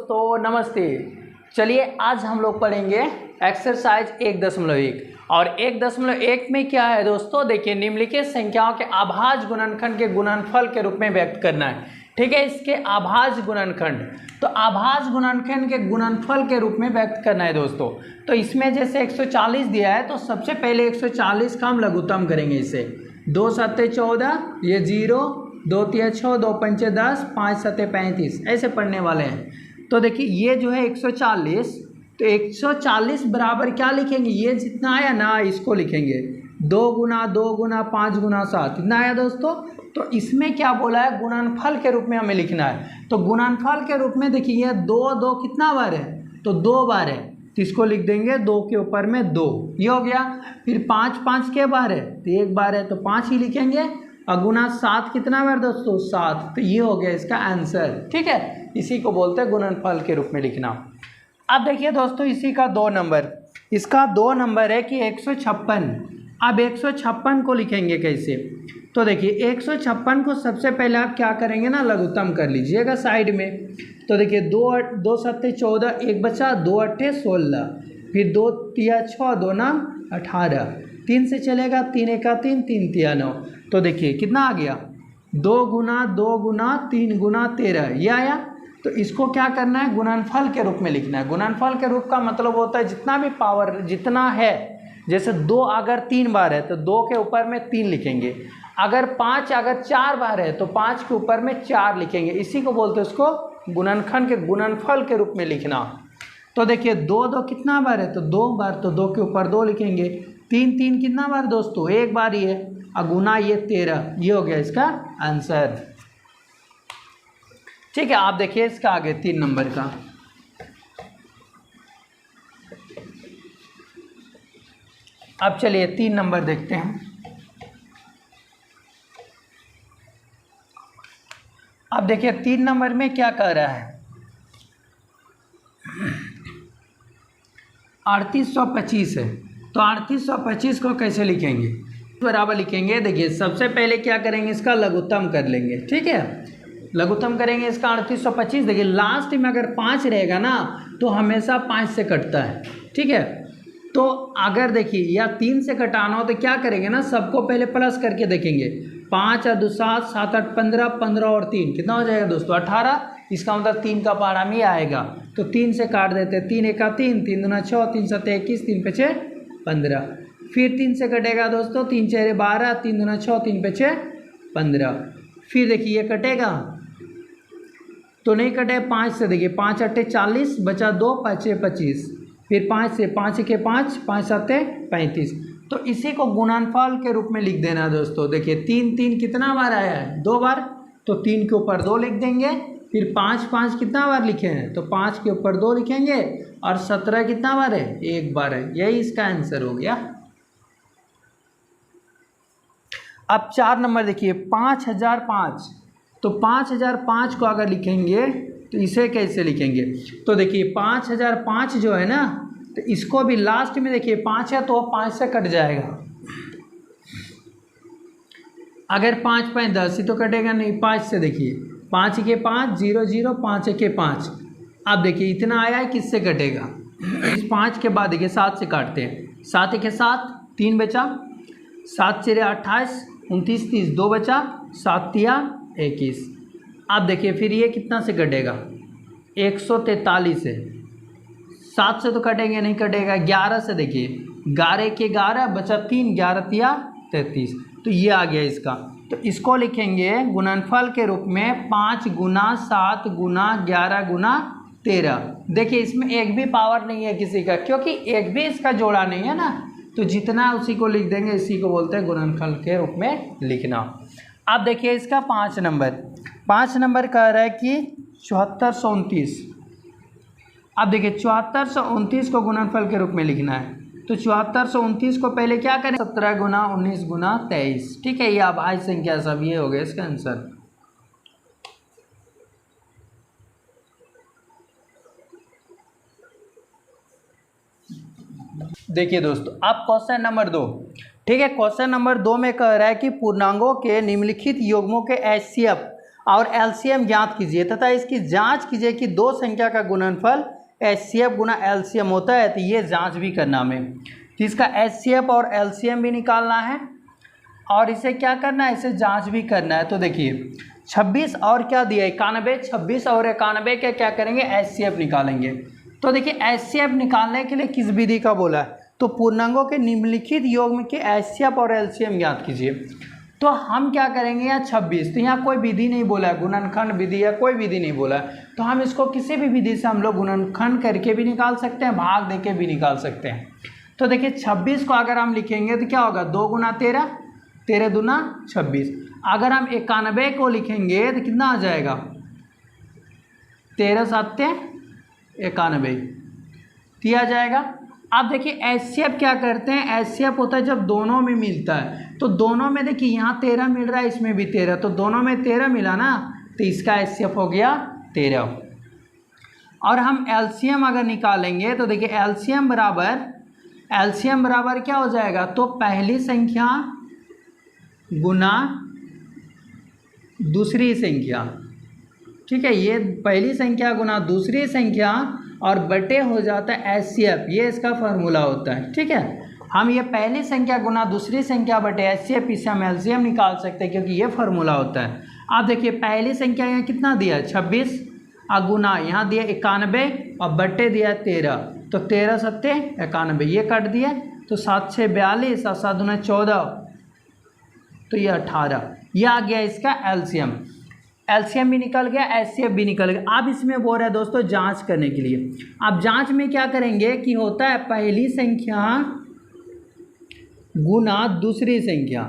दोस्तों नमस्ते। चलिए आज हम लोग पढ़ेंगे एक्सरसाइज 1.1 और 1.1 में क्या है दोस्तों, देखिए निम्नलिखित संख्याओं के अभाज्य गुणनखंड के गुणनफल के रूप में व्यक्त करना है। ठीक है, इसके अभाज्य गुणनखंड, तो अभाज्य गुणनखंड के गुणनफल के रूप में व्यक्त करना है दोस्तों। तो इसमें जैसे 140 दिया है तो सबसे पहले 140 का हम लघुत्तम करेंगे। इसे 2 7 14, ये 0, 2 3 6, 2 5 10, 5 7 35 ऐसे पढ़ने वाले हैं। तो देखिए ये जो है 140, तो 140 बराबर क्या लिखेंगे, ये जितना आया ना इसको लिखेंगे 2 गुना 2 गुना 5 गुना 7, इतना आया दोस्तों। तो इसमें क्या बोला है, गुणनफल के रूप में हमें लिखना है। तो गुणनफल के रूप में देखिए ये 2 2 कितना बार है, तो 2 बार है, तो इसको लिख देंगे 2 के ऊपर में 2, ये हो गया। फिर 5 5 के बार है, तो 1 बार है तो 5 ही लिखेंगे। और गुना 7 कितना बार दोस्तों, 7, तो ये हो गया इसका आंसर। ठीक है, इसी को बोलते हैं गुणनफल के रूप में लिखना। अब देखिए दोस्तों इसी का 2 नंबर, इसका 2 नंबर है कि 156। अब 156 को लिखेंगे कैसे, तो देखिए 156 को सबसे पहले आप क्या करेंगे ना, लघुत्तम कर लीजिएगा साइड में। तो देखिए 2 7 14, 1 बचा, 2 8 16, फिर 2 3 6, 2 9 18, 3 से चलेगा 3 1 3, 3 3 9, तो देखिए कितना आ गया, 2 गुना 2 गुना 3 गुना 13, ये आया। तो इसको क्या करना है, गुणनफल के रूप में लिखना है। गुणनफल के रूप का मतलब होता है जितना भी पावर जितना है, जैसे 2 अगर 3 बार है तो 2 के ऊपर में 3 लिखेंगे, अगर 5 अगर 4 बार है तो 5 के ऊपर में 4 लिखेंगे। इसी को बोलते हैं उसको गुणनखंड के गुणनफल के रूप में लिखना। तो देखिए 2 2 कितना बार है, तो 2 बार, तो 2 के ऊपर 2 लिखेंगे। 3 3 कितना बार दोस्तों, 1 बार ही है, और गुना ये 13, ये हो गया इसका आंसर। ठीक है, आप देखिए इसका आगे 3 नंबर का। अब चलिए 3 नंबर देखते हैं। अब देखिए 3 नंबर में क्या कह रहा है, 3825 है। तो 3825 को कैसे लिखेंगे, बराबर लिखेंगे। देखिए सबसे पहले क्या करेंगे, इसका लघुत्तम कर लेंगे। ठीक है, लघुत्तम करेंगे इसका 3825। देखिए लास्ट में अगर 5 रहेगा ना तो हमेशा 5 से कटता है। ठीक है, तो अगर देखिए या 3 से कटाना हो तो क्या करेंगे ना, सबको पहले प्लस करके देखेंगे। 5 और 2 7, 7 8 15, 15 और 3 कितना हो जाएगा दोस्तों, 18। इसका मतलब 3 का पारा में आएगा, तो 3 से काट देते हैं। 3 1 3, 3 2 6, 3 7 21, 3 5 6 15। फिर 3 से कटेगा दोस्तों, 3 4 12, 3 2 6, 3 5 6 15। फिर देखिए ये कटेगा तो नहीं कटे, 5 से देखिए 5 8 40, बचा 2, 5 6 25, फिर 5 से 5 1 5, 5 7 35। तो इसी को गुणनफल के रूप में लिख देना दोस्तों। देखिए 3 3 कितना बार आया है, 2 बार, तो 3 के ऊपर 2 लिख देंगे। फिर 5 5 कितना बार लिखे हैं, तो 5 के ऊपर 2 लिखेंगे। और 17 कितना बार है, 1 बार है, यही इसका आंसर हो गया। अब 4 नंबर देखिए 5005। तो 5005 को अगर लिखेंगे तो इसे कैसे लिखेंगे, तो देखिए 5005 जो है ना, तो इसको भी लास्ट में देखिए 5 है तो 5 से कट जाएगा। अगर 5 5 10 ही तो कटेगा नहीं, 5 से देखिए 5 के 5 0 0, 5 के 5। अब देखिए इतना आया है, किससे कटेगा, इस 5 के बाद देखिए 7 से काटते हैं। 7 के 7, 3 बचा, 7 4 28, 29 30, 2 बचा, 7 3 21। अब देखिए फिर ये कितना से कटेगा, 143 है। 7 से तो कटेंगे नहीं, कटेगा 11 से। देखिए 11 के 11, बचा 3, 11 3 33, तो ये आ गया इसका। तो इसको लिखेंगे गुणनफल के रूप में 5 गुना 7 गुना 11 गुना 13। देखिए इसमें एक भी पावर नहीं है किसी का, क्योंकि एक भी इसका जोड़ा नहीं है ना, तो जितना उसी को लिख देंगे। इसी को बोलते हैं गुणनफल के रूप में लिखना। अब देखिए इसका 5 नंबर, 5 नंबर कह रहा है कि 7429। अब देखिए 7429 को गुणनफल के रूप में लिखना है। तो 7429 को पहले क्या करें, 17 गुना 19 गुना 23। ठीक है, ये अभाज्य संख्या सब, ये हो गया इसका आंसर। देखिए दोस्तों अब क्वेश्चन नंबर 2। ठीक है, क्वेश्चन नंबर 2 में कह रहा है कि पूर्णांकों के निम्नलिखित युग्मों के HCF और एलसीएम ज्ञात कीजिए तथा इसकी जांच कीजिए कि दो संख्या का गुणनफल एचसीएफ गुना एलसीएम होता है। तो ये जांच भी करना हमें कि इसका एचसीएफ और एलसीएम भी निकालना है और इसे क्या करना है, इसे जांच भी करना है। तो देखिए 26 और क्या दिया 91, 26 और 91 के क्या करेंगे एचसीएफ निकालेंगे। तो देखिए एचसीएफ निकालने के लिए किस विधि का बोला है, तो पूर्णांकों के निम्नलिखित योग के एचसीएफ और एलसीएम ज्ञात कीजिए। तो हम क्या करेंगे यहाँ 26, तो यहाँ कोई विधि नहीं बोला है, गुणनखंड विधि या कोई विधि नहीं बोला है, तो हम इसको किसी भी विधि से हम लोग गुणनखंड करके भी निकाल सकते हैं, भाग दे के भी निकाल सकते हैं। तो देखिए 26 को अगर हम लिखेंगे तो क्या होगा 2 गुना 13, 13 दूना 26। अगर हम 91 को लिखेंगे तो कितना आ जाएगा 13 7 91 दिया जाएगा। अब देखिए एचसीएफ क्या करते हैं, एचसीएफ होता है जब दोनों में मिलता है। तो दोनों में देखिए यहाँ 13 मिल रहा है, इसमें भी 13, तो दोनों में 13 मिला ना, तो इसका एचसीएफ हो गया 13। और हम एलसीएम अगर निकालेंगे तो देखिए एलसीएम बराबर क्या हो जाएगा, तो पहली संख्या गुना दूसरी संख्या, ठीक है, ये पहली संख्या गुना दूसरी संख्या और बटे हो जाता है एचसीएफ, ये इसका फार्मूला होता है। ठीक है, हम ये पहली संख्या गुना दूसरी संख्या बटे एचसीएफ, इससे हम एलसीएम निकाल सकते हैं क्योंकि ये फार्मूला होता है। अब देखिए पहली संख्या यहाँ कितना दिया है 26 और गुना यहाँ दिया 91 और बटे दिया 13, तो 13 7 91, ये कट दिया तो 7 6 42 और 7 दूना 14, तो ये 18, ये आ गया इसका एलसीएम। एलसीएम भी निकल गया, एचसीएफ भी निकल गया। अब इसमें बोल रहा है दोस्तों जांच करने के लिए। अब जांच में क्या करेंगे कि होता है पहली संख्या गुना दूसरी संख्या,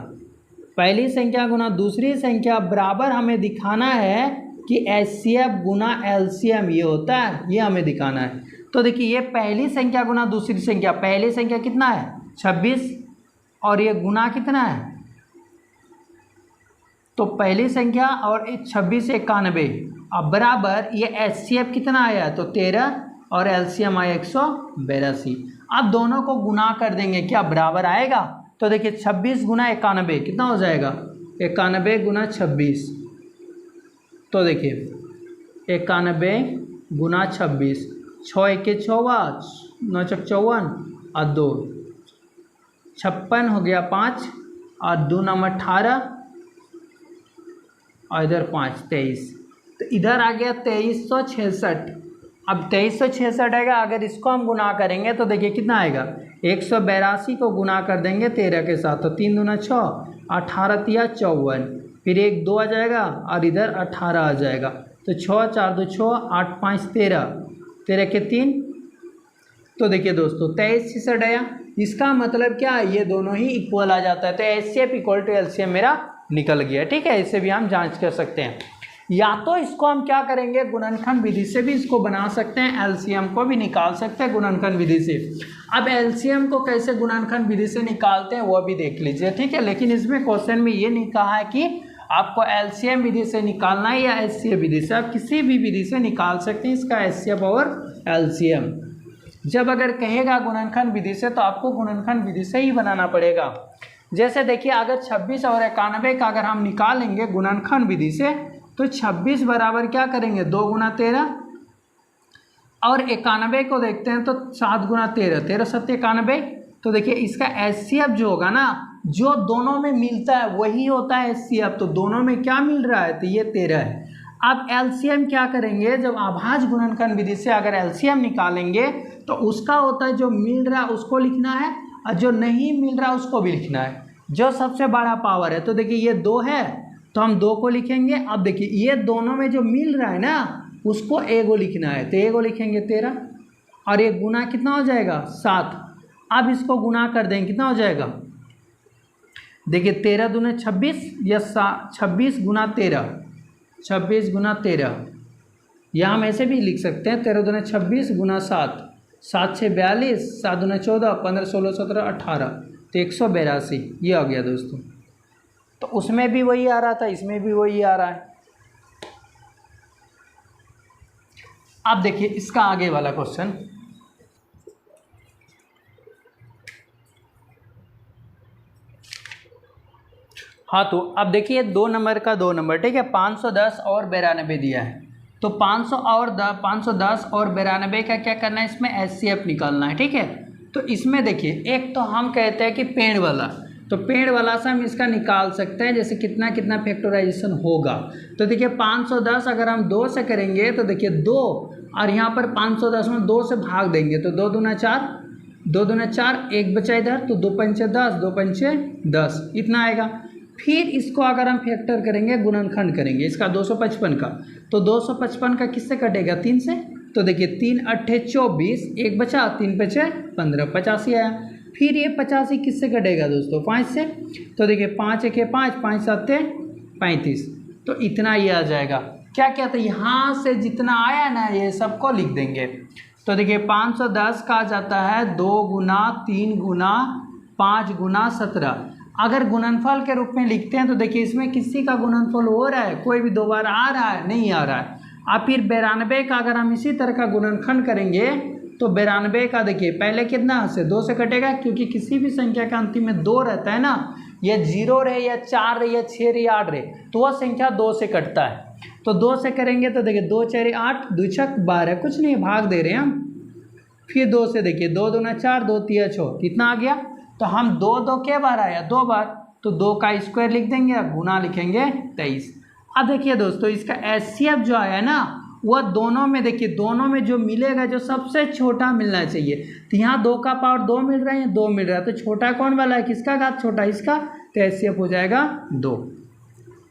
पहली संख्या गुना दूसरी संख्या बराबर हमें दिखाना है कि एचसीएफ गुना एलसीएम ये होता है, ये हमें दिखाना है। तो देखिए ये पहली संख्या गुना दूसरी संख्या, पहली संख्या कितना है 26 और ये गुना कितना है, तो पहली संख्या और 26 91, अब बराबर ये एचसीएफ कितना आया है तो 13 और एलसीएम आया 182। अब दोनों को गुना कर देंगे, क्या बराबर आएगा, तो देखिए 26 गुना 91 कितना हो जाएगा 91 गुना 26, तो देखिए 91 गुना 26, 6 1 54, 9 6 54 और 2 56 हो गया 5 और 2 9 18 और इधर 5 23, तो इधर आ गया 2366। अब 2366 आएगा, अगर इसको हम गुना करेंगे तो देखिए कितना आएगा 182 को गुना कर देंगे 13 के साथ, तो 3 दूना 6, 18 तिया 54, फिर 1 2 आ जाएगा और इधर 18 आ जाएगा, तो 6 4 2 6 8 5 13, 13 के 3, तो देखिए दोस्तों 2366 आया। इसका मतलब क्या है, ये दोनों ही इक्वल आ जाता है, तो एचसीएफ इक्वल टू एलसीएम मेरा निकल गया। ठीक है, इससे भी हम जांच कर सकते हैं, या तो इसको हम क्या करेंगे गुणनखंड विधि से भी इसको बना सकते हैं, एलसीएम को भी निकाल सकते हैं गुणनखंड विधि से। अब एलसीएम को कैसे गुणनखंड विधि से निकालते हैं वो भी देख लीजिए। ठीक है, लेकिन इसमें क्वेश्चन में ये नहीं कहा है कि आपको एलसीएम विधि से निकालना है या एचसीएफ विधि से, आप किसी भी विधि से निकाल सकते हैं इसका एचसीएफ और एलसीएम। जब अगर कहेगा गुणनखंड विधि से तो आपको गुणनखंड विधि से ही बनाना पड़ेगा। जैसे देखिए अगर 26 और 91 का अगर हम निकालेंगे गुणनखंड विधि से तो 26 बराबर क्या करेंगे 2 गुना 13 और 91 को देखते हैं तो 7 गुना 13, 13 7 91, तो देखिए इसका एचसीएफ जो होगा ना, जो दोनों में मिलता है वही होता है एचसीएफ। तो दोनों में क्या मिल रहा है, तो ये 13 है। अब एलसीएम क्या करेंगे, जब अभाज्य गुणनखंड विधि से अगर एलसीएम निकालेंगे तो उसका होता है जो मिल रहा है उसको लिखना है और जो नहीं मिल रहा उसको भी लिखना है, जो सबसे बड़ा पावर है। तो देखिए ये 2 है तो हम 2 को लिखेंगे। अब देखिए ये दोनों में जो मिल रहा है ना उसको एगो लिखना है, तो एगो लिखेंगे 13 और ये गुना कितना हो जाएगा 7। अब इसको गुना कर देंगे कितना हो जाएगा, देखिए 13 दूने 26 या 26 गुना 13, 26 गुना 13, या हम ऐसे भी लिख सकते हैं 13 दूने 26 गुना 7, 7 6 42, 7 दूने 14, 15 16 17 18, तो 182 ये आ गया दोस्तों। तो उसमें भी वही आ रहा था, इसमें भी वही आ रहा है। अब देखिए इसका आगे वाला क्वेश्चन, हाँ तो अब देखिए 2 नंबर का 2 नंबर, ठीक है, 510 और 92 दिया है, तो 510 और 92 का क्या करना है, इसमें HCF निकालना है, ठीक है। तो इसमें देखिए एक तो हम कहते हैं कि पेड़ वाला, तो पेड़ वाला से हम इसका निकाल सकते हैं, जैसे कितना कितना फैक्टराइजेशन होगा। तो देखिए 510 अगर हम 2 से करेंगे तो देखिए 2, और यहाँ पर 510 में 2 से भाग देंगे तो 2 दूना 4, 2 दूना 4, 1 बचा इधर, तो 2 पंचे 10, 2 पंचे 10, इतना आएगा। फिर इसको अगर हम फैक्टर करेंगे, गुणनखंड करेंगे इसका 255 का, तो 255 का किससे कटेगा, 3 से। तो देखिए 3 अट्ठे 24, 1 बचा, 3 बचे 15, 85 आया। फिर ये 85 किससे कटेगा दोस्तों, 5 से। तो देखिए 5 1 5, 5 7 35, तो इतना ये आ जाएगा। क्या क्या था, यहाँ से जितना आया ना ये सबको लिख देंगे। तो देखिए 510 का आ जाता है 2 गुना 3 गुना 5 गुना 17। अगर गुणनफल के रूप में लिखते हैं तो देखिए इसमें किसी का गुणनफल हो रहा है, कोई भी 2 बार आ रहा है, नहीं आ रहा है। अब फिर 92 का अगर हम इसी तरह का गुणनखंड करेंगे तो 92 का देखिए पहले कितना से 2 से कटेगा, क्योंकि किसी भी संख्या का अंतिम में 2 रहता है ना, या 0 रहे या 4 रहे या 6 रहे या 8 रहे, तो वह संख्या 2 से कटता है। तो 2 से करेंगे तो देखिए 2 4 8, 2 6 12, कुछ नहीं भाग दे रहे हैं हम। फिर 2 से देखिए 2 दूना 4, 2 3 6, कितना आ गया। तो हम 2 2 के बार आया 2 बार, तो 2 का स्क्वायर लिख देंगे और गुना लिखेंगे 23। अब देखिए दोस्तों इसका HCF जो आया ना, वह दोनों में देखिए, दोनों में जो मिलेगा जो सबसे छोटा मिलना चाहिए। तो यहाँ 2 का पावर 2 मिल रहा है, 2 मिल रहा है, तो छोटा कौन वाला है, किसका घात छोटा, इसका। तो HCF हो जाएगा 2।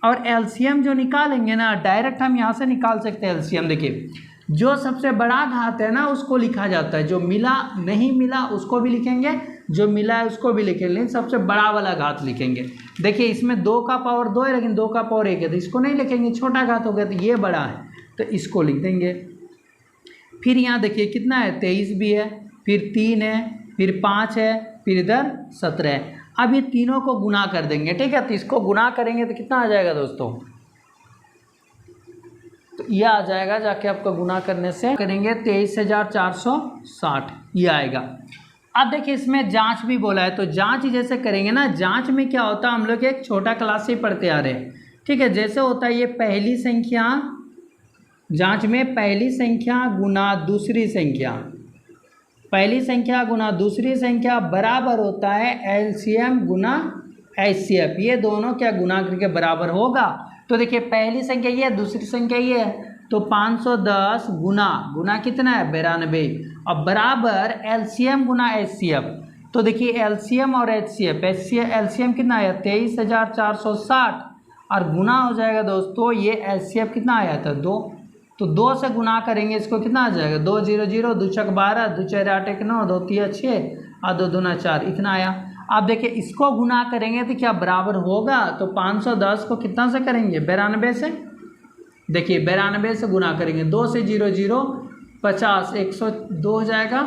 और LCM जो निकालेंगे ना, डायरेक्ट हम यहाँ से निकाल सकते हैं LCM। देखिए जो सबसे बड़ा घात है ना उसको लिखा जाता है, जो मिला नहीं मिला उसको भी लिखेंगे, जो मिला है उसको भी लिखेंगे, लेकिन सबसे बड़ा वाला घात लिखेंगे। देखिए इसमें 2 का पावर 2 है लेकिन 2 का पावर 1 है, तो इसको नहीं लिखेंगे, छोटा घात हो गया, तो ये बड़ा है तो इसको लिख देंगे। फिर यहाँ देखिए कितना है, 23 भी है, फिर 3 है, फिर 5 है, फिर इधर 17 है। अब ये तीनों को गुना कर देंगे, ठीक है। तो इसको गुना करेंगे तो कितना आ जाएगा दोस्तों, तो ये आ जाएगा, जाके आपको गुना करने से करेंगे 23,460, ये आएगा। अब देखिए इसमें जांच भी बोला है, तो जांच जैसे करेंगे ना, जांच में क्या होता है, हम लोग एक छोटा क्लास से पढ़ते आ रहे हैं, ठीक है। जैसे होता है ये पहली संख्या, जांच में पहली संख्या गुना दूसरी संख्या, पहली संख्या गुना दूसरी संख्या बराबर होता है LCM गुना HCF। ये दोनों क्या गुना करके बराबर होगा। तो देखिए पहली संख्या ये है, दूसरी संख्या ये है, तो 510 गुना कितना है 92, और बराबर LCM गुना HCF। तो देखिए LCM और HCF, LCM कितना आया 23,460, और गुना हो जाएगा दोस्तों ये HCF कितना आया था 2, तो 2 से गुना करेंगे इसको, कितना आ जाएगा 2 0 0, 2 6 12, 2 4 8 1 9, 2 3 6 और 2 2 4, इतना आया। अब देखिए इसको गुना करेंगे तो क्या बराबर होगा, तो 510 को कितना से करेंगे 92 से। देखिए 92 से गुना करेंगे, 2 से 0 0 50, 102 हो जाएगा।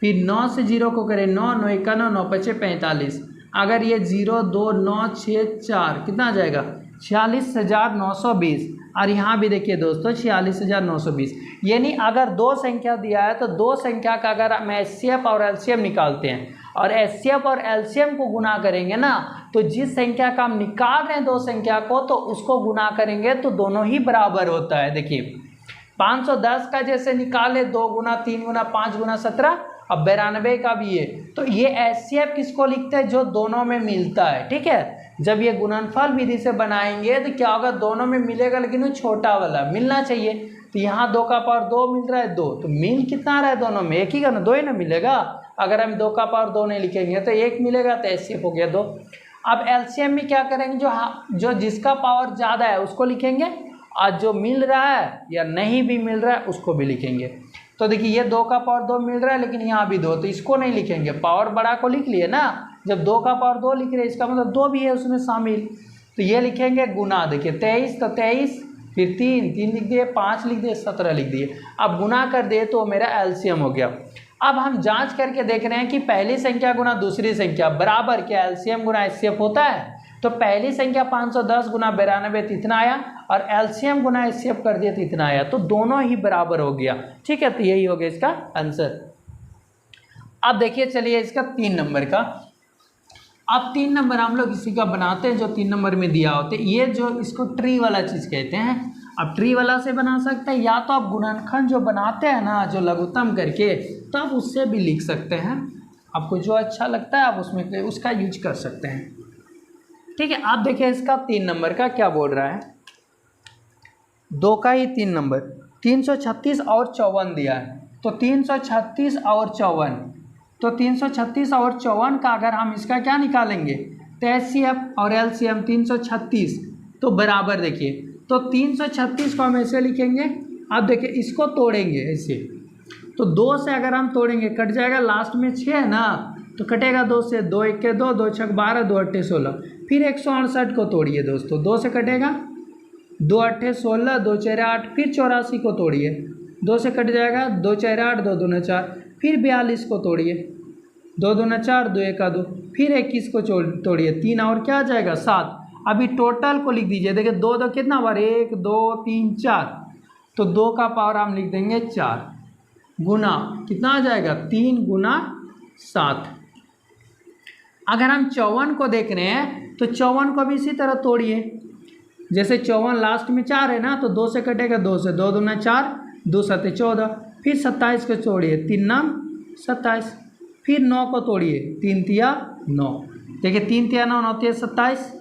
फिर 9 से 0 को करें 9, 9 1 9, 9 5 45, अगर ये 0 2 9 6 4 कितना आ जाएगा 46,920। और यहाँ भी देखिए दोस्तों 46,920। यानी अगर 2 संख्या दिया है तो 2 संख्या का अगर हम HCF और LCM निकालते हैं और HCF और LCM को गुना करेंगे ना, तो जिस संख्या का हम निकाल रहे हैं 2 संख्या को, तो उसको गुना करेंगे तो दोनों ही बराबर होता है। देखिए 510 का जैसे निकाले 2 गुना 3 गुना 5 गुना 17, अब 92 का भी है, तो ये HCF किसको लिखते हैं, जो दोनों में मिलता है, ठीक है। जब ये गुणनफल विधि से बनाएंगे तो क्या होगा, दोनों में मिलेगा लेकिन वो छोटा वाला मिलना चाहिए। तो यहाँ 2 का पावर 2 मिल रहा है 2, तो मिल कितना आ रहा है दोनों में, एक ही का ना, 2 ही ना मिलेगा। अगर हम 2 का पावर 2 नहीं लिखेंगे तो 1 मिलेगा, तो HCF हो गया 2। अब LCM में क्या करेंगे, जो जिसका पावर ज़्यादा है उसको लिखेंगे, और जो मिल रहा है या नहीं भी मिल रहा है उसको भी लिखेंगे। तो देखिए ये 2 का पावर 2 मिल रहा है लेकिन यहाँ भी 2, तो इसको नहीं लिखेंगे, पावर बड़ा को लिख लिए ना। जब 2 का पावर 2 लिख रहे हैं इसका मतलब 2 भी है उसमें शामिल, तो ये लिखेंगे गुना। देखिए 23 तो 23, फिर 3 लिख दिए, 5 लिख दिए, 17 लिख दिए। अब गुना कर दिए तो मेरा LCM हो गया। अब हम जांच करके देख रहे हैं कि पहली संख्या गुना दूसरी संख्या बराबर क्या LCM गुना HCF होता है। तो पहली संख्या 510 गुना 92 इतना आया, और LCM गुना HCF कर दिया तो इतना आया, तो दोनों ही बराबर हो गया, ठीक है। तो यही हो गया इसका आंसर। अब देखिए चलिए इसका 3 नंबर का, अब 3 नंबर हम लोग इसी का बनाते हैं जो 3 नंबर में दिया होते हैं। ये जो इसको ट्री वाला चीज़ कहते हैं। अब ट्री वाला से बना सकते हैं, या तो आप गुणनखंड जो बनाते हैं ना जो लघुत्तम करके, तो आप उससे भी लिख सकते हैं। आपको जो अच्छा लगता है आप उसमें उसका यूज कर सकते हैं। ठीक है, आप देखिए इसका 3 नंबर का क्या बोल रहा है। 2 का ही 3 नंबर 336 और 54 दिया है। तो 336 और 54, तो 336 और 54 का अगर हम इसका क्या निकालेंगे, तो HCF और LCM 336 तो बराबर देखिए, तो 336 को हम ऐसे लिखेंगे। अब देखिए इसको तोड़ेंगे ऐसे, तो 2 से अगर हम तोड़ेंगे कट जाएगा, लास्ट में 6 है ना, तो कटेगा 2 से, 2 1 के 2, 2 6 12, 2 8 16। फिर 168 को तोड़िए दोस्तों, 2 से कटेगा, 2 8 16, 2 4 8, फिर 84 को तोड़िए, 2 से कट जाएगा, 2 4 8, 2 2 4, फिर 42 को तोड़िए, 2 2 4, 2 1 2, फिर 21 को तोड़िए, 3 और क्या आ जाएगा 7। अभी टोटल को लिख दीजिए, देखिए 2 2 कितना बार, 1 2 3 4, तो 2 का पावर हम लिख देंगे 4, गुना कितना आ जाएगा 3 गुना 7। अगर हम 54 को देख रहे हैं तो 54 को भी इसी तरह तोड़िए, जैसे 54 लास्ट में 4 है ना, तो 2 से कटेगा, 2 से, 2 2 4, 2 7 14, फिर 27 को तोड़िए, 3 9 27, फिर 9 को तोड़िए, 3 3 9, देखिए 3 3 9 9 3 27,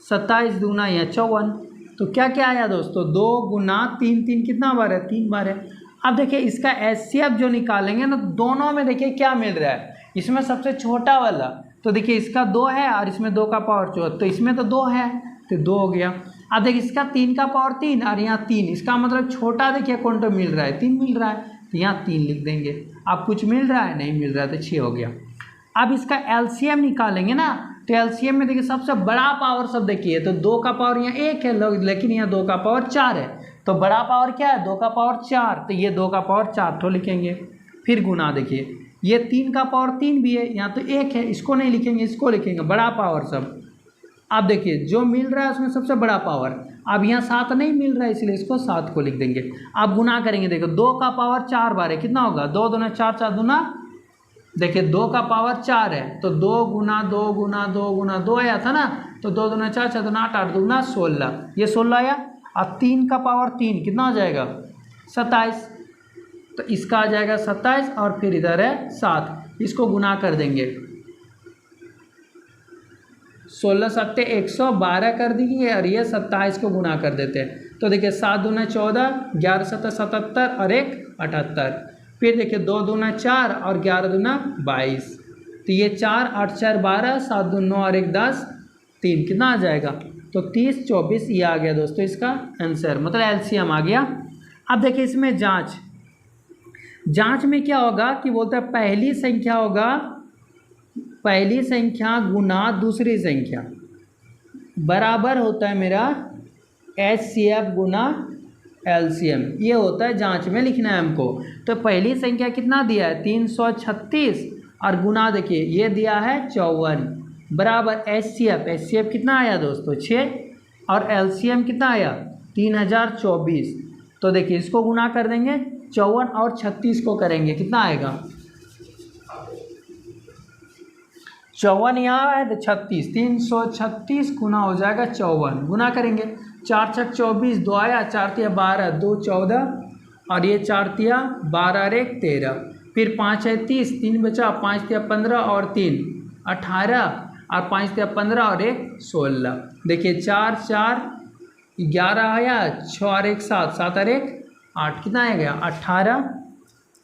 27 दूना या 54, तो क्या क्या आया दोस्तों 2 गुना 3 3 कितना बार है, 3 बार है। अब देखिए इसका HCF जो निकालेंगे ना, दोनों में देखिए क्या मिल रहा है, इसमें सबसे छोटा वाला, तो देखिए इसका 2 है और इसमें 2 का पावर 4, तो इसमें तो 2 है तो 2 हो गया। अब देखिए इसका 3 का पावर 3 और यहाँ 3, इसका मतलब छोटा देखिए कौन तो मिल रहा है, 3 मिल रहा है, तो यहाँ 3 लिख देंगे। अब कुछ मिल रहा है, नहीं मिल रहा है, तो 6 हो गया। अब इसका LCM निकालेंगे ना, तो LCM में देखिए सबसे बड़ा पावर सब देखिए, तो 2 का पावर यहाँ 1 है, लेकिन यहाँ 2 का पावर 4 है, तो बड़ा पावर क्या है 2 का पावर 4, तो ये 2 का पावर 4 तो लिखेंगे। फिर गुना देखिए ये 3 का पावर 3 भी है, यहाँ तो 1 है, इसको नहीं लिखेंगे, इसको लिखेंगे, बड़ा पावर सब। अब देखिए जो मिल रहा है उसमें सबसे बड़ा पावर, अब यहाँ 7 नहीं मिल रहा है इसलिए इसको 7 को लिख देंगे। अब गुना करेंगे, देखो 2 का पावर 4 बार है, कितना होगा 2 दूना 4 4 दूना, देखिए 2 का पावर 4 है, तो 2 गुना 2 गुना 2 गुना 2 आया था ना, तो 2 दूना 4 4 दूना 8 8 दूना 16, ये 16 आया। अब 3 का पावर 3 कितना हो जाएगा 27, तो इसका आ जाएगा 27 और फिर इधर है 7, इसको गुना कर देंगे, 16 7 112 कर देंगे और ये 27 को गुना कर देते हैं, तो देखिए 7 दूना 14, 11 7 77 और 1 78, फिर देखिए 2 दूना 4 और 11 दूना 22, तो ये 4 8 4 12, 7 2 9 और 1 10, 3 कितना आ जाएगा, तो 30 24, ये आ गया दोस्तों इसका आंसर, मतलब LCM आ गया। अब देखिए इसमें जांच में क्या होगा कि बोलते हैं पहली संख्या होगा, पहली संख्या गुना दूसरी संख्या बराबर होता है मेरा HCF गुना LCM, ये होता है जांच में लिखना है हमको। तो पहली संख्या कितना दिया है 336 और गुना देखिए ये दिया है 54 बराबर HCF कितना आया दोस्तों 6 और LCM कितना आया 3024, तो देखिए इसको गुना कर देंगे, 54 और 36 को करेंगे, कितना आएगा 54 यहाँ है तो 36, 336 गुना हो जाएगा 54, गुना करेंगे 4 6 24, 2 आया, 4 3 12, 2 14 और ये 4 3 12 और 1 13, फिर 5 है 30, 3 बचा, 5 3 15 और 3 18 और 5 3 15 और 1 16, देखिए 4 4 11 आया, 6 और 1 7, 7 और 1 8, कितना आ गया 18,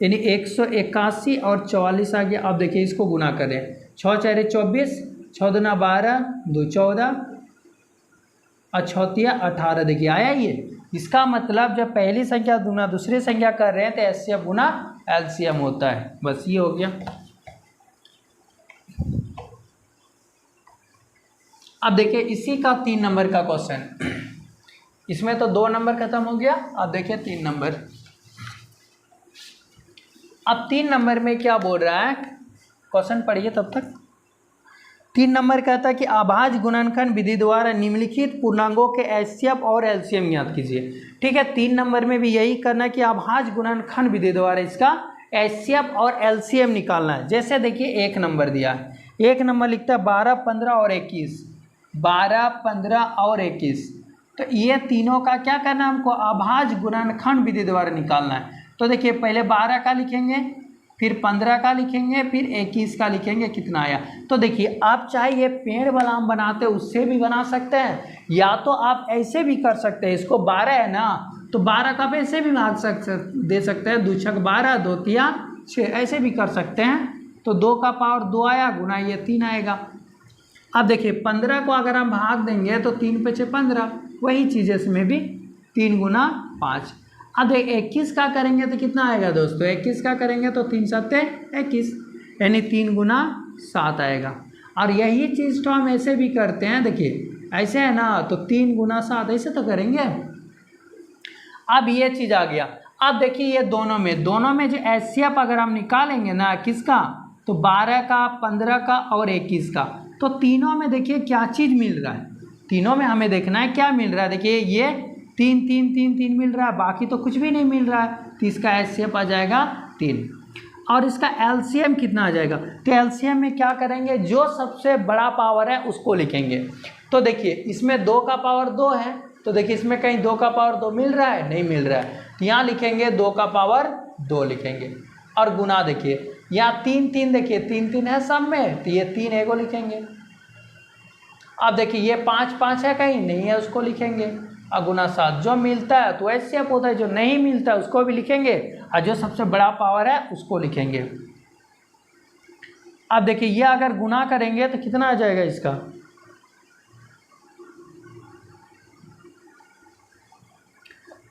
यानी 181 और 44 आ गया। अब देखिए इसको गुना करें, 6 4 24, 6 दूना 12, 2 14 और 6 3 18, देखिए आया ये। इसका मतलब जब पहली संख्या गुना दूसरी संख्या कर रहे हैं तो HCF गुना LCM होता है, बस ये हो गया। अब देखिए इसी का 3 नंबर का क्वेश्चन, इसमें तो 2 नंबर खत्म हो गया, अब देखिए 3 नंबर। अब 3 नंबर में क्या बोल रहा है, क्वेश्चन पढ़िए तब तक। 3 नंबर कहता है कि अभाज्य गुणनखंड विधि द्वारा निम्नलिखित पूर्णांकों के HCF और LCM ज्ञात कीजिए। ठीक है, 3 नंबर में भी यही करना है कि अभाज्य गुणनखंड विधि द्वारा इसका HCF और LCM निकालना है। जैसे देखिए 1 नंबर दिया है, एक नंबर लिखता है 12, 15 और 21, 12, 15 और 21। तो ये तीनों का क्या करना है, हमको अभाज्य गुणनखंड विधि द्वारा निकालना है। तो देखिए पहले 12 का लिखेंगे, फिर 15 का लिखेंगे, फिर 21 का लिखेंगे, कितना आया। तो देखिए आप चाहे ये पेड़ वाला हम बनाते हैं उससे भी बना सकते हैं, या तो आप ऐसे भी कर सकते हैं। इसको 12 है ना, तो 12 का आप ऐसे भी भाग दे सकते हैं, 2 छक 12, 2 तिया 6, ऐसे भी कर सकते हैं। तो 2 का पावर 2 आया, गुना ये 3 आएगा। अब देखिए 15 को अगर हम भाग देंगे तो 3 पे 6 15, वही चीज़ इसमें भी 3 गुना 5। अब 21 का करेंगे तो कितना आएगा दोस्तों, 21 का करेंगे तो 3 7 21, यानी 3 गुना 7 आएगा। और यही चीज़ तो हम ऐसे भी करते हैं, देखिए ऐसे है ना, तो 3 गुना 7 ऐसे तो करेंगे। अब ये चीज़ आ गया। अब देखिए ये दोनों में जो एचसीएफ अगर हम निकालेंगे ना, किसका, तो 12 का, 15 का और 21 का, तो तीनों में देखिए क्या चीज़ मिल रहा है, तीनों में हमें देखना है क्या मिल रहा है। देखिए ये 3 3 3 3 मिल रहा है, बाकी तो कुछ भी नहीं मिल रहा है, तो इसका एचसीएफ आ जाएगा 3। और इसका एलसीएम कितना आ जाएगा, तो एलसीएम में क्या करेंगे, जो सबसे बड़ा पावर है उसको लिखेंगे। तो देखिए इसमें 2 का पावर 2 है, तो देखिए इसमें कहीं 2 का पावर 2 मिल रहा है, नहीं मिल रहा है, तो यहाँ लिखेंगे 2 का पावर 2 लिखेंगे। और गुना देखिए यहाँ 3 3, देखिए 3 3 है सब में, तो ये 3 एगो लिखेंगे। अब देखिए ये 5 5 है, कहीं नहीं है, उसको लिखेंगे। और गुना 7, जो मिलता है तो ऐसे आप होता है, जो नहीं मिलता है उसको भी लिखेंगे, और जो सबसे बड़ा पावर है उसको लिखेंगे। अब देखिए ये अगर गुना करेंगे तो कितना आ जाएगा इसका,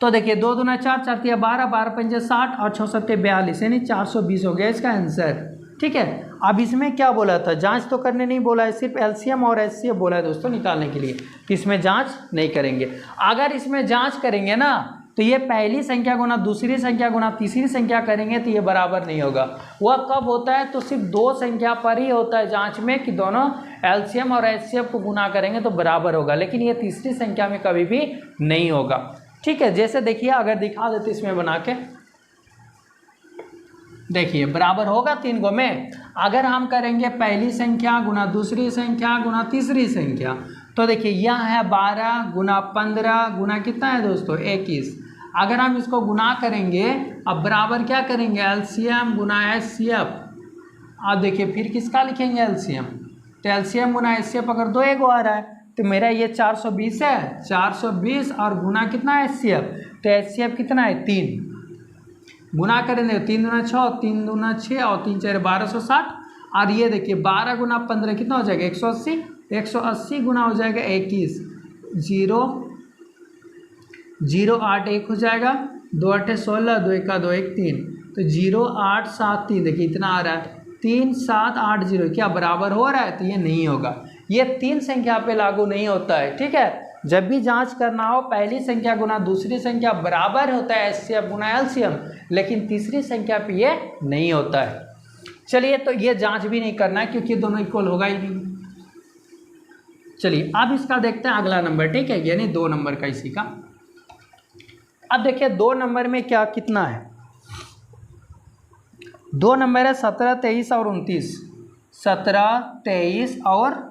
तो देखिए 2 दूना 4, 4 तिया 12, 12 पंजे 60 और 6 सत्ते 42, यानी 420 हो गया इसका आंसर। ठीक है, अब इसमें क्या बोला था, जांच तो करने नहीं बोला है, सिर्फ एलसीएम और एचसीएफ बोला है दोस्तों निकालने के लिए, कि इसमें जांच नहीं करेंगे। अगर इसमें जांच करेंगे ना, तो ये पहली संख्या गुना दूसरी संख्या गुना तीसरी संख्या करेंगे तो ये बराबर नहीं होगा। वह कब होता है, तो सिर्फ 2 संख्या पर ही होता है जांच में, कि दोनों एलसीएम और एचसीएफ को गुना करेंगे तो बराबर होगा, लेकिन ये तीसरी संख्या में कभी भी नहीं होगा। ठीक है, जैसे देखिए अगर दिखा देते इसमें बना के, देखिए बराबर होगा 3 गो में। अगर हम करेंगे पहली संख्या गुना दूसरी संख्या गुना तीसरी संख्या, तो देखिए यह है 12 गुना 15 गुना कितना है दोस्तों 21। अगर हम इसको गुना करेंगे, अब बराबर क्या करेंगे, एलसीएम गुना एचसीएफ। अब देखिए फिर किसका लिखेंगे एलसीएम, तो एलसीएम गुना एचसीएफ अगर 2 एगो आ रहा है, तो मेरा ये 420 है, 420 और गुना कितना है एचसीएफ, तो एचसीएफ कितना है 3, गुना करेंगे 3 दूना 6, 3 दूना 6 और 3 4 1260। और ये देखिए 12 गुना 15 कितना हो जाएगा 180, 180 गुना हो जाएगा 21, 0 0 8 1 हो जाएगा, 2 8 16, 2 1 2 1 3, तो 0 8 7 3, देखिए इतना आ रहा है 3 7 8 0, क्या बराबर हो रहा है, तो ये नहीं होगा, ये 3 संख्या पे लागू नहीं होता है। ठीक है, जब भी जांच करना हो पहली संख्या गुना दूसरी संख्या बराबर होता है एचसीएफ गुना एलसीएम, लेकिन तीसरी संख्या पे ये नहीं होता है। चलिए तो ये जांच भी नहीं करना है क्योंकि दोनों इक्वल होगा ही नहीं। चलिए अब इसका देखते हैं अगला नंबर। ठीक है, यानी 2 नंबर का इसी का। अब देखिए 2 नंबर में क्या कितना है, 2 नंबर है 17 23 और 29, 17 23 और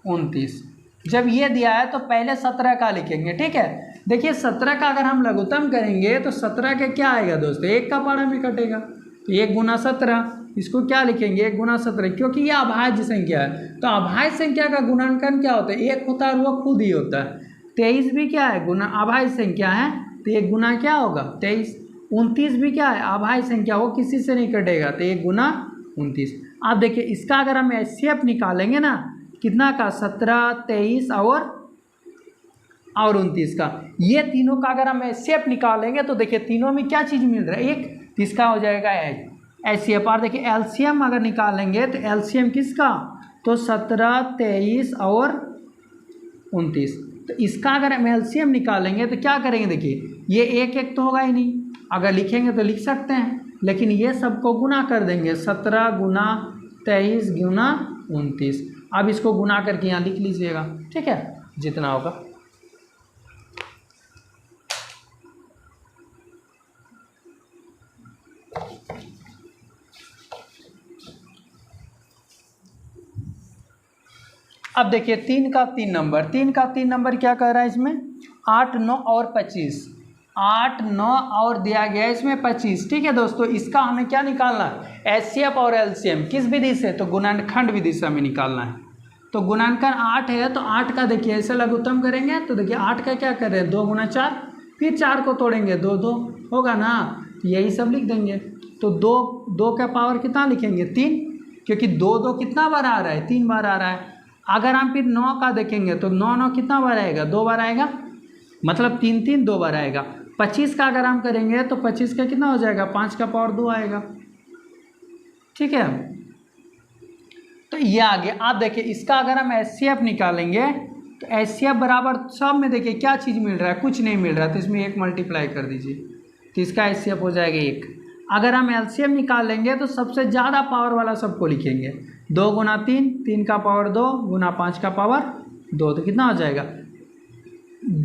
29। जब ये दिया है तो पहले 17 का लिखेंगे। ठीक है, देखिए 17 का अगर हम लघुत्तम करेंगे तो 17 के क्या आएगा दोस्तों, 1 का पारा में कटेगा, तो 1 गुना 17, इसको क्या लिखेंगे 1 गुना 17, क्योंकि ये अभाज्य संख्या है। तो अभाज्य संख्या का गुणनखंड क्या होता है, 1 होता है और वो खुद ही होता है। 23 भी क्या है, गुना अभाज्य संख्या है, तो 1 गुना क्या होगा 23। 29 भी क्या है, अभाज्य संख्या, वो किसी से नहीं कटेगा, तो 1 गुना 29। आप देखिए इसका अगर हम एचसीएफ निकालेंगे ना, कितना का 17 23 और 29 का, ये तीनों का अगर हम एचसीएफ निकालेंगे तो देखिए तीनों में क्या चीज़ मिल रहा है, एक, इसका हो जाएगा एचसीएफ। और देखिए एलसीएम अगर निकालेंगे तो एलसीएम किसका, तो 17 23 और 29, तो इसका अगर हम एलसीएम निकालेंगे तो क्या करेंगे, देखिए ये एक एक तो होगा ही नहीं, अगर लिखेंगे तो लिख सकते हैं, लेकिन ये सबको गुना कर देंगे, 17 गुना 23 गुना 29। अब इसको गुना करके यहाँ लिख लीजिएगा। ठीक है, जितना होगा। अब देखिए 3 का 3 नंबर, 3 का 3 नंबर क्या कह रहा है इसमें, 8, 9 और 25, 8, 9 और दिया गया है इसमें 25। ठीक है दोस्तों, इसका हमें क्या निकालना है, एचसीएफ और एलसीएम। किस विधि से, तो गुणनखंड विधि से हमें निकालना है। तो गुणनखंड 8 है, तो 8 का देखिए ऐसे लघुत्तम करेंगे, तो देखिए 8 का क्या कर रहे हैं, 2 गुना 4, फिर 4 को तोड़ेंगे, 2 2 होगा ना, यही सब लिख देंगे। तो 2 का पावर कितना लिखेंगे, 3, क्योंकि 2 2 कितना बार आ रहा है, 3 बार आ रहा है। अगर हम फिर 9 का देखेंगे तो 9 9 कितना बार आएगा, 2 बार आएगा, मतलब 3 3 2 बार आएगा। 25 का अगर हम करेंगे तो 25 का कितना हो जाएगा, 5 का पावर 2 आएगा। ठीक है, तो ये आगे आप देखिए, इसका अगर हम एचसीएफ निकालेंगे तो एचसीएफ बराबर सब में देखिए क्या चीज़ मिल रहा है, कुछ नहीं मिल रहा है, तो इसमें 1 मल्टीप्लाई कर दीजिए, तो इसका एचसीएफ हो जाएगा 1। अगर हम एलसीएम निकालेंगे तो सबसे ज़्यादा पावर वाला सबको लिखेंगे, 2 गुना 3, 3 का पावर 2 गुना 5 का पावर 2, तो कितना हो जाएगा,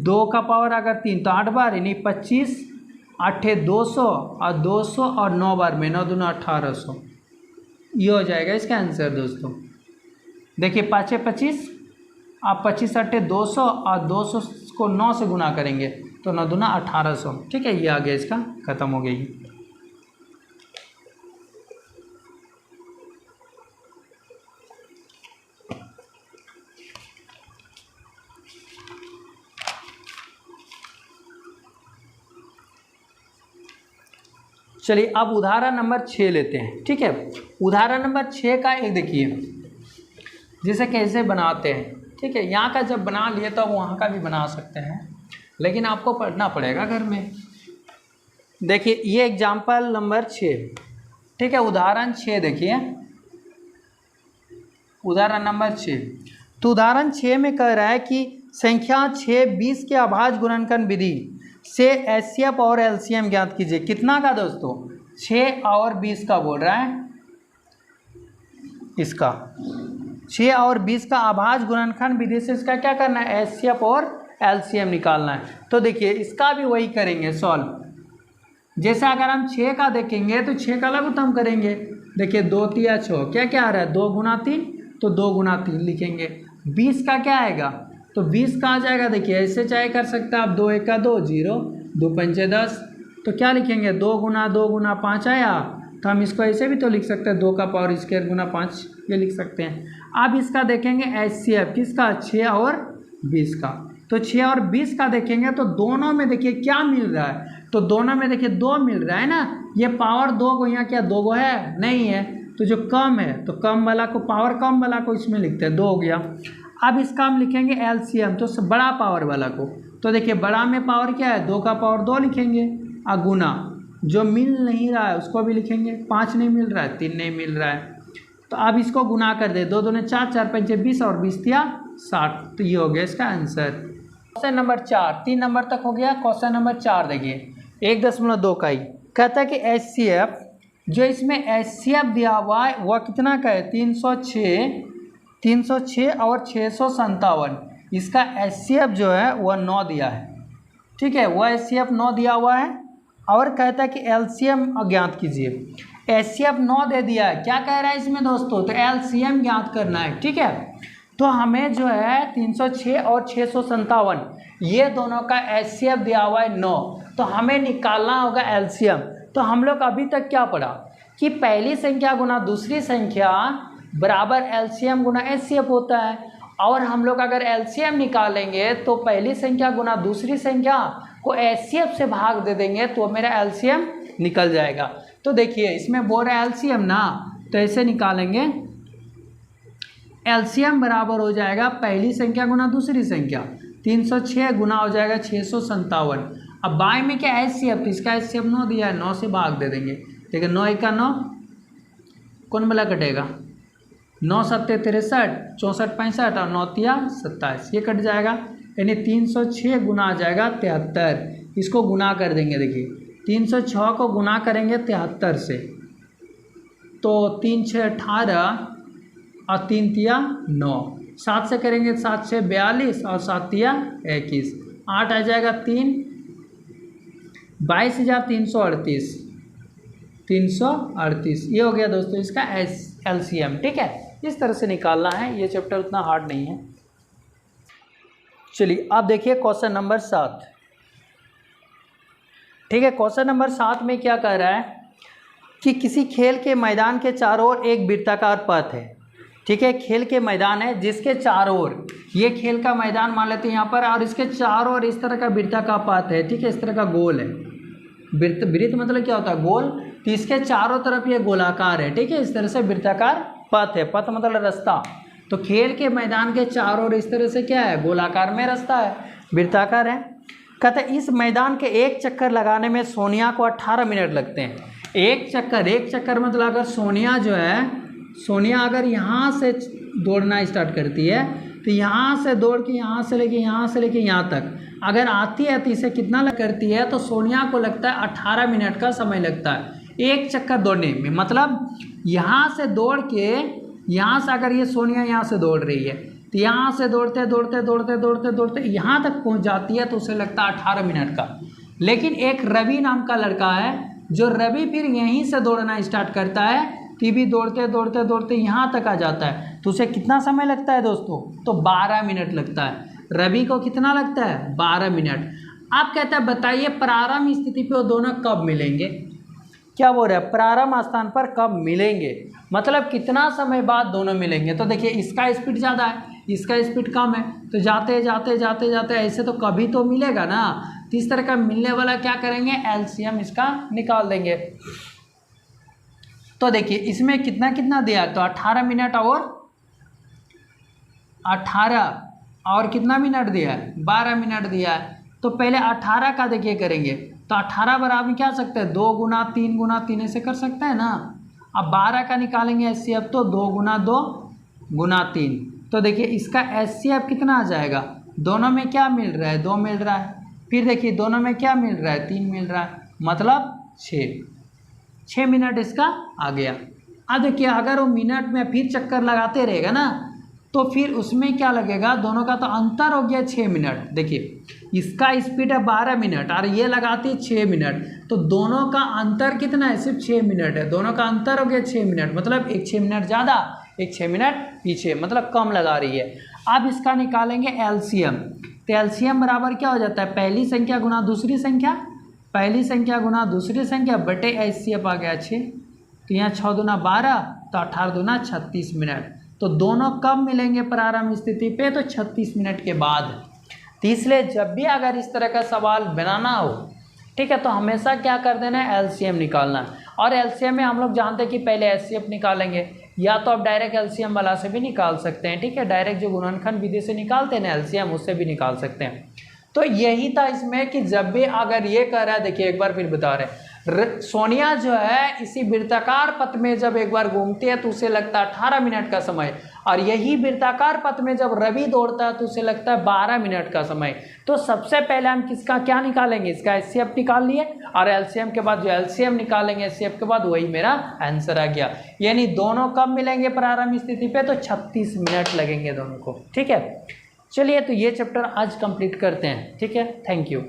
2 का पावर अगर 3 तो 8 बार, यानी 25, 8 200 और 200 और 9 बार में 9 दूना 1800, ये हो जाएगा इसका आंसर दोस्तों। देखिए 5 25, आप 25 8 200 और 200 को 9 से गुना करेंगे तो 9 दूना 1800। ठीक है, ये आ गया, इसका खत्म हो गई। चलिए अब उदाहरण नंबर 6 लेते हैं। ठीक है, उदाहरण नंबर 6 का एक देखिए, जिसे कैसे बनाते हैं। ठीक है, यहाँ का जब बना लिए तो वहाँ का भी बना सकते हैं, लेकिन आपको पढ़ना पड़ेगा घर में। देखिए ये एग्जाम्पल नंबर 6। ठीक है, उदाहरण 6 देखिए, उदाहरण नंबर 6। तो उदाहरण 6 में कह रहा है कि संख्या 6 20 के अभाज्य गुणनखंड विधि से एचसीएफ और एलसीएम ज्ञात कीजिए। कितना का दोस्तों, 6 और 20 का बोल रहा है, इसका 6 और 20 का अभाज्य गुणनखंड विधि से इसका क्या करना है, एचसीएफ और एलसीएम निकालना है। तो देखिए इसका भी वही करेंगे सॉल्व। जैसे अगर हम 6 का देखेंगे तो 6 का लघुत्तम करेंगे, देखिए 2 3 6, क्या क्या आ रहा है, 2 गुना 3, तो 2 गुना 3 लिखेंगे। 20 का क्या आएगा, तो 20 का आ जाएगा, देखिए ऐसे चाहे कर सकते हैं आप, 2 1 का 2 0, 2 5 10, तो क्या लिखेंगे, 2 गुना 5 आया, तो हम इसको ऐसे भी तो लिख सकते हैं, 2 का पावर स्क्वायर गुना 5, ये लिख सकते हैं। अब इसका देखेंगे एचसीएफ किसका, 6 और 20 का। तो 6 और 20 का देखेंगे तो दोनों में देखिए क्या मिल रहा है, तो दोनों में देखिए 2 मिल रहा है ना, ये पावर 2 को यहाँ क्या 2 को है, नहीं है, तो जो कम है तो कम वाला को, पावर कम वाला को इसमें लिखते हैं, 2 हो गया। अब इसका हम लिखेंगे एलसीएम, तो बड़ा पावर वाला को, तो देखिए बड़ा में पावर क्या है, 2 का पावर 2 लिखेंगे, और गुना जो मिल नहीं रहा है उसको भी लिखेंगे, 5 नहीं मिल रहा है, 3 नहीं मिल रहा है, तो अब इसको गुना कर दे, 2 दूने 4, 4 5 20 और 20 दिया 60, तो ये हो गया इसका आंसर। क्वेश्चन नंबर 4, 3 नंबर तक हो गया। क्वेश्चन नंबर 4 देखिए, 1.2 का ही कहता है कि एचसीएफ, जो इसमें एचसीएफ दिया हुआ है वह कितना का है, 306 और 657, इसका एचसीएफ जो है वह 9 दिया है। ठीक है, वह एचसीएफ 9 दिया हुआ है, और कहता है कि एलसीएम ज्ञात कीजिए। एचसीएफ 9 दे दिया है, क्या कह रहा है इसमें दोस्तों, तो एलसीएम ज्ञात करना है। ठीक है, तो हमें जो है 306 और 657 ये दोनों का एचसीएफ दिया हुआ है 9, तो हमें निकालना होगा एलसीएम। तो हम लोग अभी तक क्या पढ़ा कि पहली संख्या गुना दूसरी संख्या बराबर एलसीएम गुना एचसीएफ होता है, और हम लोग अगर एलसीएम निकालेंगे तो पहली संख्या गुना दूसरी संख्या को एचसीएफ से भाग दे देंगे तो मेरा एलसीएम निकल जाएगा। तो देखिए इसमें बोल रहा है एलसीएम ना, तो ऐसे निकालेंगे, एलसीएम बराबर हो जाएगा पहली संख्या गुना दूसरी संख्या, 306 गुना हो जाएगा 657। अब बाय में क्या एचसीएफ, इसका एचसीएफ 9 दिया है, 9 से भाग दे देंगे, देखिए 9 1 का 9, कौन वाला कटेगा, 9 7 63, 64 65 और 9 3 27, ये कट जाएगा, यानी 306 गुना आ जाएगा 73। इसको गुना कर देंगे, देखिए 306 को गुना करेंगे 73 से, तो 3 6 18 और 3 3 9, 7 से करेंगे 7 6 42 और 7 3 21, 8 आ जाएगा 3, 22,338, 338, ये हो गया दोस्तों इसका एलसीएम। ठीक है, इस तरह से निकालना है। ये चैप्टर उतना हार्ड नहीं है। चलिए आप देखिए क्वेश्चन नंबर 7। ठीक है, क्वेश्चन नंबर 7 में क्या कह रहा है कि किसी खेल के मैदान के चारों ओर एक वृत्ताकार पथ है। ठीक है, खेल के मैदान है जिसके चारों ओर, ये खेल का मैदान मान लेते हैं यहाँ पर, और इसके चारों ओर इस तरह का वृत्ताकार पथ है। ठीक है, इस तरह का गोल है। वृत्त मतलब क्या होता है? गोल। तो इसके चारों तरफ ये गोलाकार है। ठीक है, इस तरह से वृत्ताकार पथ है। पथ मतलब रास्ता। तो खेल के मैदान के चारों ओर इस तरह से क्या है? गोलाकार में रास्ता है, वृत्ताकार है। कहते हैं इस मैदान के एक चक्कर लगाने में सोनिया को 18 मिनट लगते हैं। एक चक्कर मतलब अगर सोनिया जो है, सोनिया अगर यहाँ से दौड़ना स्टार्ट करती है तो यहाँ से दौड़ के यहाँ से लेके यहाँ तक अगर आती है तो इसे कितना करती है? तो सोनिया को लगता है 18 मिनट का समय लगता है एक चक्कर दौड़ने में। मतलब यहाँ से दौड़ के, यहाँ से अगर ये सोनिया यहाँ से दौड़ रही है तो यहाँ से दौड़ते यहाँ तक पहुँच जाती है तो उसे लगता है 18 मिनट का। लेकिन एक रवि नाम का लड़का है, जो रवि फिर यहीं से दौड़ना स्टार्ट करता है, टीवी दौड़ते यहाँ तक आ जाता है तो उसे कितना समय लगता है दोस्तों? तो 12 मिनट लगता है। रवि को कितना लगता है? 12 मिनट। आप कहते हैं बताइए प्रारंभ स्थिति पे वो दोनों कब मिलेंगे? क्या बोल रहे हैं? प्रारंभ स्थान पर कब मिलेंगे, मतलब कितना समय बाद दोनों मिलेंगे। तो देखिए इसका स्पीड ज़्यादा है, इसका स्पीड कम है, तो जाते ऐसे तो कभी तो मिलेगा ना। तो इस तरह का मिलने वाला क्या करेंगे? एलसीएम इसका निकाल देंगे। तो देखिए इसमें कितना दिया? तो 18 मिनट और 18 और कितना मिनट दिया है? 12 मिनट दिया है। तो पहले 18 का देखिए करेंगे, तो 18 बराबर क्या सकते हैं? 2 गुना 3 गुना 3 ऐसे कर सकते हैं ना। अब 12 का निकालेंगे एचसीएफ, तो 2 गुना 2 गुना 3। तो देखिए इसका एचसीएफ कितना आ जाएगा? दोनों में क्या मिल रहा है? 2 मिल रहा है। फिर देखिए दोनों में क्या मिल रहा है? 3 मिल रहा है, मतलब 6 मिनट इसका आ गया। अब देखिए अगर वो मिनट में फिर चक्कर लगाते रहेगा ना तो फिर उसमें क्या लगेगा? दोनों का तो अंतर हो गया 6 मिनट। देखिए इसका स्पीड है 12 मिनट और ये लगाती है 6 मिनट, तो दोनों का अंतर कितना है? सिर्फ 6 मिनट है। दोनों का अंतर हो गया 6 मिनट, मतलब एक 6 मिनट ज़्यादा, एक 6 मिनट पीछे, मतलब कम लगा रही है। अब इसका निकालेंगे एलसीएम। तो एलसीएम बराबर क्या हो जाता है? पहली संख्या गुना दूसरी संख्या, पहली संख्या गुना दूसरी संख्या बटे एचसीएफ आ गया 6। तो यहाँ 6 दूना 12, तो 18 दूना 36 मिनट। तो दोनों कब मिलेंगे प्रारंभ स्थिति पे? तो 36 मिनट के बाद। तो इसलिए जब भी अगर इस तरह का सवाल बनाना हो, ठीक है, तो हमेशा क्या कर देना है? एलसीएम निकालना है। और एलसीएम में हम लोग जानते हैं कि पहले एचसीएफ निकालेंगे, या तो आप डायरेक्ट एलसीएम वाला से भी निकाल सकते हैं। ठीक है, डायरेक्ट जो गुणनखंड विधि से निकालते हैं ना एलसीएम, उससे भी निकाल सकते हैं। तो यही था इसमें कि जब भी अगर ये कह रहा है, देखिए एक बार फिर बता रहे हैं, सोनिया जो है इसी वृत्ताकार पथ में जब एक बार घूमती है तो उसे लगता है 18 मिनट का समय, और यही वृत्ताकार पथ में जब रवि दौड़ता है तो उसे लगता है 12 मिनट का समय। तो सबसे पहले हम किसका क्या निकालेंगे? इसका एचसीएफ निकाल लिए, और एलसीएम के बाद जो एलसीएम निकालेंगे एचसीएफ के बाद, वही मेरा आंसर आ गया। यानी दोनों कब मिलेंगे प्रारंभ स्थिति पे? तो 36 मिनट लगेंगे दोनों को। ठीक है, चलिए तो ये चैप्टर आज कंप्लीट करते हैं। ठीक है, थैंक यू।